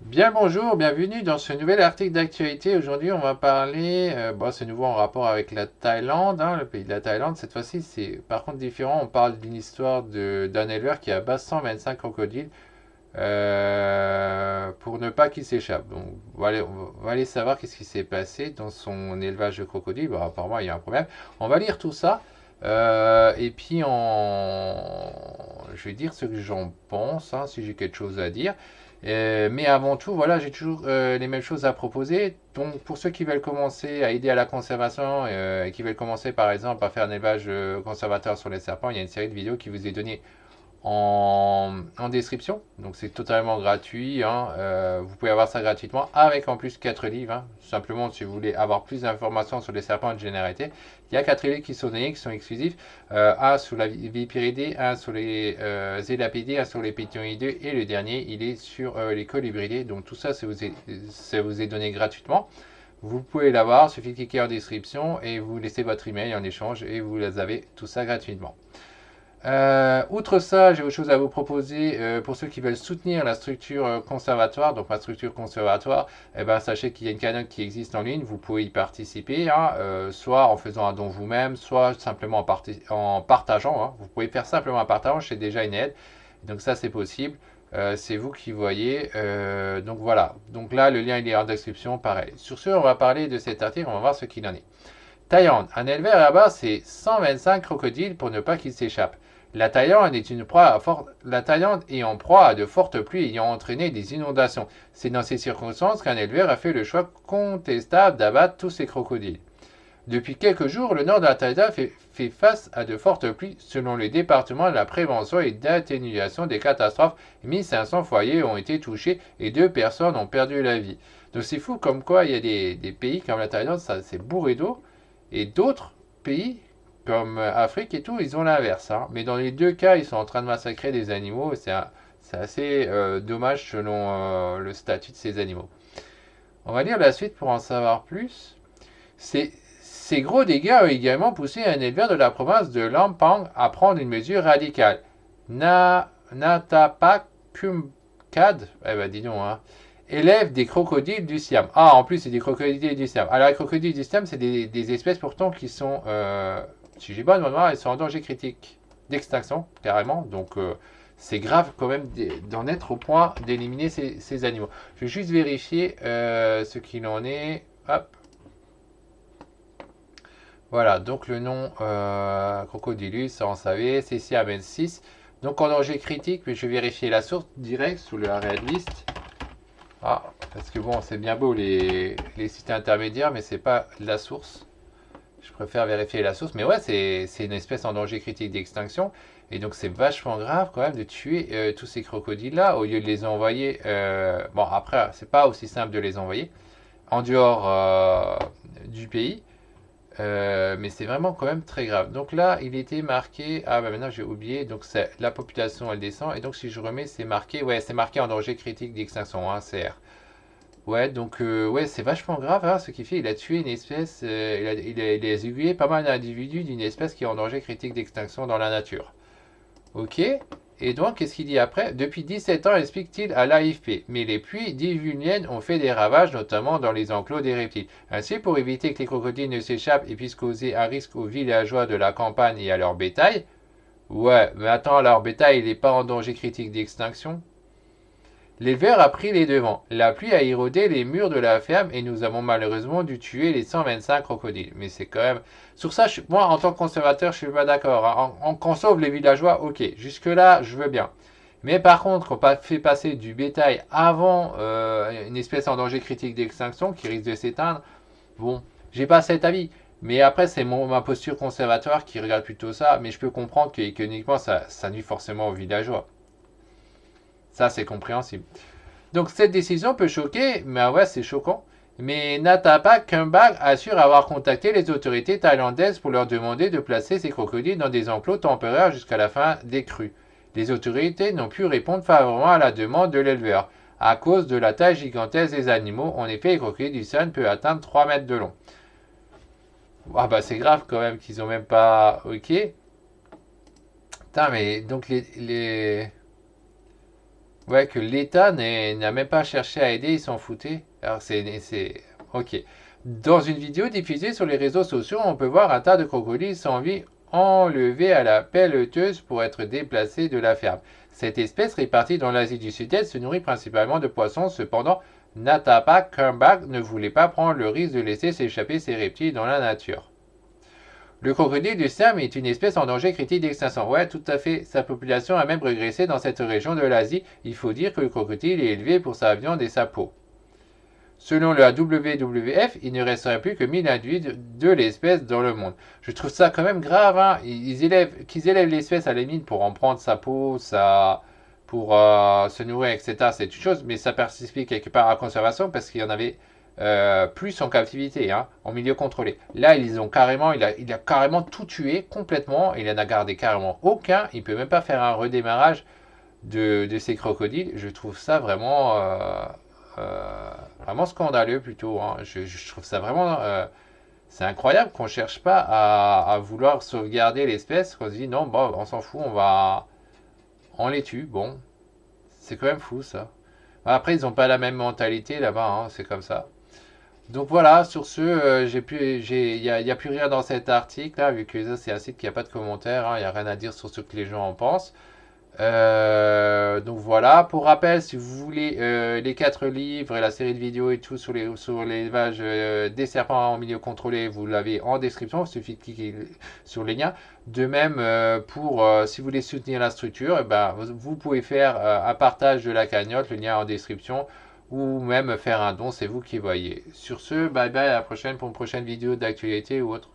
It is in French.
Bien bonjour, bienvenue dans ce nouvel article d'actualité. Aujourd'hui, on va parler, c'est nouveau en rapport avec la Thaïlande, hein, le pays de la Thaïlande. Cette fois-ci, c'est par contre différent. On parle d'une histoire d'un éleveur qui abat 125 crocodiles pour ne pas qu'ils s'échappent. Donc, on va aller savoir qu'est-ce qui s'est passé dans son élevage de crocodiles. Bon, apparemment, il y a un problème. On va lire tout ça. Et puis, je vais dire ce que j'en pense, hein, si j'ai quelque chose à dire. Mais avant tout, voilà, j'ai toujours les mêmes choses à proposer. Donc, pour ceux qui veulent commencer à aider à la conservation et qui veulent commencer, par exemple, à faire un élevage conservateur sur les serpents, il y a une série de vidéos qui vous est donnée en description. Donc c'est totalement gratuit, hein. Vous pouvez avoir ça gratuitement avec en plus 4 livres, hein. Simplement si vous voulez avoir plus d'informations sur les serpents de généralité, il y a 4 livres qui sont donnés, qui sont exclusifs. Un sur la vipiridée, un sur les élapidés, un sur les pétioïdés et le dernier il est sur les colibridés. Donc tout ça, ça vous est donné gratuitement. Vous pouvez l'avoir, il suffit de cliquer en description et vous laissez votre email en échange et vous avez tout ça gratuitement. Outre ça, j'ai autre chose à vous proposer pour ceux qui veulent soutenir la structure conservatoire. Donc ma structure conservatoire, eh ben, sachez qu'il y a une cagnotte qui existe en ligne, vous pouvez y participer, hein, soit en faisant un don vous-même, soit simplement en partageant, hein. Vous pouvez faire simplement un partage, c'est déjà une aide. Donc ça c'est possible. C'est vous qui voyez. Donc voilà. Donc là, le lien il est en description, pareil. Sur ce, on va parler de cet article, on va voir ce qu'il en est. Thaïlande, un éleveur là-bas, c'est 125 crocodiles pour ne pas qu'ils s'échappent. La Thaïlande est en proie à de fortes pluies ayant entraîné des inondations. C'est dans ces circonstances qu'un éleveur a fait le choix contestable d'abattre tous ces crocodiles. Depuis quelques jours, le nord de la Thaïlande fait face à de fortes pluies. Selon le département de la prévention et d'atténuation des catastrophes, 1500 foyers ont été touchés et 2 personnes ont perdu la vie. Donc c'est fou comme quoi il y a des pays comme la Thaïlande, ça c'est bourré d'eau, et d'autres pays comme Afrique et tout, ils ont l'inverse, hein. Mais dans les deux cas, ils sont en train de massacrer des animaux. C'est assez dommage selon le statut de ces animaux. On va lire la suite pour en savoir plus. Ces gros dégâts ont également poussé un éleveur de la province de Lampang à prendre une mesure radicale. Natapak Kumkad, eh ben dis donc, hein, élève des crocodiles du Siam. Ah, en plus, c'est des crocodiles du Siam. Alors, les crocodiles du Siam, c'est des espèces pourtant qui sont, si j'ai bonne mémoire, elles sont en danger critique d'extinction, carrément. Donc, c'est grave quand même d'en être au point d'éliminer ces animaux. Je vais juste vérifier ce qu'il en est. Hop. Voilà, donc le nom Crocodilus, ça on savait, c'est Siam 6. Donc en danger critique, mais je vais vérifier la source directe sous le red list. Ah, parce que bon, c'est bien beau les sites intermédiaires, mais c'est pas la source. Je préfère vérifier la source. Mais ouais, c'est une espèce en danger critique d'extinction. Et donc c'est vachement grave quand même de tuer tous ces crocodiles-là au lieu de les envoyer. Bon, après, c'est pas aussi simple de les envoyer en dehors du pays. Mais c'est vraiment quand même très grave. Donc là, il était marqué. Ah bah maintenant j'ai oublié. Donc la population elle descend. Et donc si je remets, c'est marqué. Ouais, c'est marqué en danger critique d'extinction, hein, CR. Ouais, donc ouais, c'est vachement grave, hein, ce qu'il fait. Il a tué une espèce. Il a aiguillé pas mal d'individus d'une espèce qui est en danger critique d'extinction dans la nature. Ok. Et donc, qu'est-ce qu'il dit après? Depuis 17 ans, explique-t-il à l'AFP. Mais les pluies diluviennes ont fait des ravages, notamment dans les enclos des reptiles. Ainsi, pour éviter que les crocodiles ne s'échappent et puissent causer un risque aux villageois de la campagne et à leur bétail. Ouais, mais attends, leur bétail, il n'est pas en danger critique d'extinction? L'éleveur a pris les devants. La pluie a érodé les murs de la ferme et nous avons malheureusement dû tuer les 125 crocodiles. Mais c'est quand même... Sur ça, moi, en tant que conservateur, je suis pas d'accord, hein. Qu'on sauve les villageois, ok. Jusque-là, je veux bien. Mais par contre, qu'on fait passer du bétail avant une espèce en danger critique d'extinction qui risque de s'éteindre, bon, j'ai pas cet avis. Mais après, c'est ma posture conservatoire qui regarde plutôt ça. Mais je peux comprendre qu'économiquement, ça nuit forcément aux villageois. Ça, c'est compréhensible. Donc cette décision peut choquer, mais ouais, c'est choquant. Mais Natapa Kumbag assure avoir contacté les autorités thaïlandaises pour leur demander de placer ces crocodiles dans des enclos temporaires jusqu'à la fin des crues. Les autorités n'ont pu répondre favorablement à la demande de l'éleveur, à cause de la taille gigantesque des animaux. En effet, les crocodiles du Sun peuvent atteindre 3 mètres de long. Ah bah c'est grave quand même qu'ils ont même pas... Ok. Putain, mais donc les... Ouais, que l'État n'a même pas cherché à aider, ils s'en foutaient. Alors Ok. Dans une vidéo diffusée sur les réseaux sociaux, on peut voir un tas de crocodiles sans vie enlevés à la pelleteuse pour être déplacés de la ferme. Cette espèce répartie dans l'Asie du Sud-Est se nourrit principalement de poissons. Cependant, Natapa Kernbach ne voulait pas prendre le risque de laisser s'échapper ces reptiles dans la nature. Le crocodile du Siam est une espèce en danger critique d'extinction. Ouais, tout à fait. Sa population a même régressé dans cette région de l'Asie. Il faut dire que le crocodile est élevé pour sa viande et sa peau. Selon la WWF, il ne resterait plus que 1000 individus de l'espèce dans le monde. Je trouve ça quand même grave, hein. Qu'ils élèvent l'espèce à la limite pour en prendre sa peau, pour se nourrir, etc. C'est une chose, mais ça participe quelque part à la conservation parce qu'il y en avait plus en captivité, hein, en milieu contrôlé. Là, il a carrément tout tué complètement. Il en a gardé carrément aucun. Il peut même pas faire un redémarrage de ces crocodiles. Je trouve ça vraiment scandaleux plutôt, hein. Je trouve ça vraiment. C'est incroyable qu'on cherche pas à vouloir sauvegarder l'espèce. Qu'on se dit non, bon, on s'en fout, on les tue. Bon, c'est quand même fou ça. Après, ils n'ont pas la même mentalité là-bas, hein, c'est comme ça. Donc voilà, sur ce, il n'y a plus rien dans cet article, là, vu que ça c'est un site qui n'a pas de commentaires, hein, il n'y a rien à dire sur ce que les gens en pensent. Donc voilà, pour rappel, si vous voulez les 4 livres et la série de vidéos et tout sur l'élevage des serpents en milieu contrôlé, vous l'avez en description, il suffit de cliquer sur les liens. De même, si vous voulez soutenir la structure, eh ben, vous pouvez faire un partage de la cagnotte, le lien en description, ou même faire un don, c'est vous qui voyez. Sur ce, bye bye, à la prochaine pour une prochaine vidéo d'actualité ou autre.